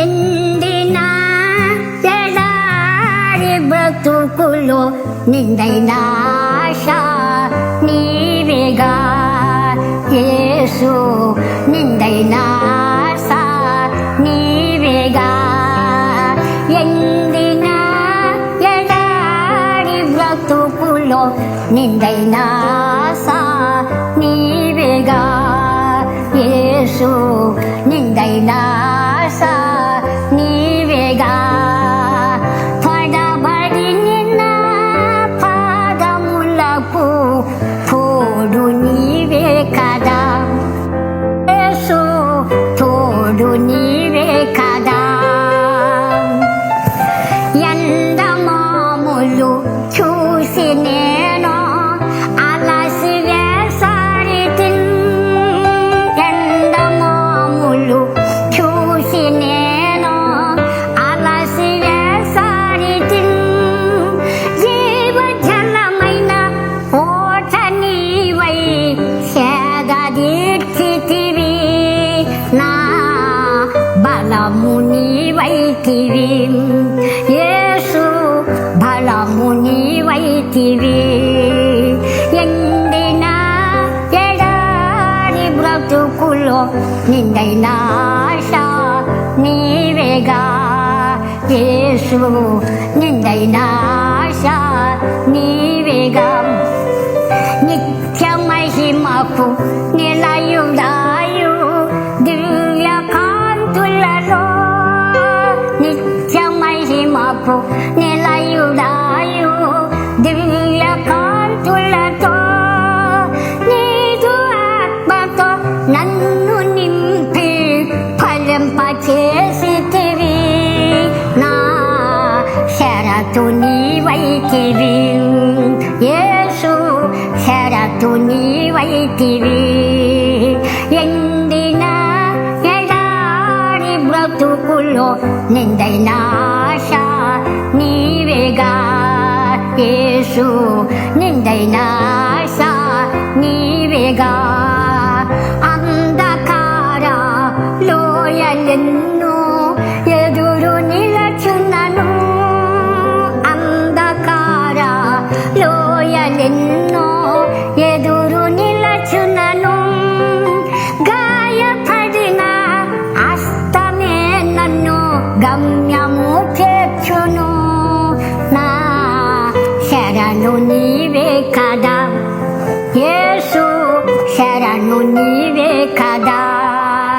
ఎండిన ఎడారి బ్రతుకులో నిండైన ఆశ నీవేగా యేసు, నిండైన ఆశ నీవేగా. ఎండిన ఎడారి బ్రతుకులో నిండైన ఆశ నీవేగా యేసు, నిండైన ఆశ నీవేగా. పడబడిన పాదములకు తోడు నీవే కదా యేసు, తోడు నీవే కదా. ఎండమాములు చూసి నేను అలసి వేసారితిన్, ఎండమాములు చూసి నేను అలసి వేసారితిన్. జీవజలమైన ఓట నీవై సేదదీర్చితివి, నా బలము నీవైతివి యేసు, బలము నీవైతివి. ఎండిన ఎడారి బ్రతుకులో నిండైన ఆశ నీవేగా యేసు, నిండైన ఆశ నీవేగా. నిత్య మహిమకు నిలయుడాయు దివ్య కాంతులలో, నిత్య మహిమకు నిలయుడాయు దివ్య కాంతులతో, నీదు ఆత్మతో నన్ను నింపి ఫలింపచేసితివి, నా శరతు నీవైతివి యేసు, శరతు నీవైతివి. ఎండిన ఎడారి బ్రతుకులో నిండైన ఆశ నీవేగా యేసు, నిండైన ఆశ నీవేగా.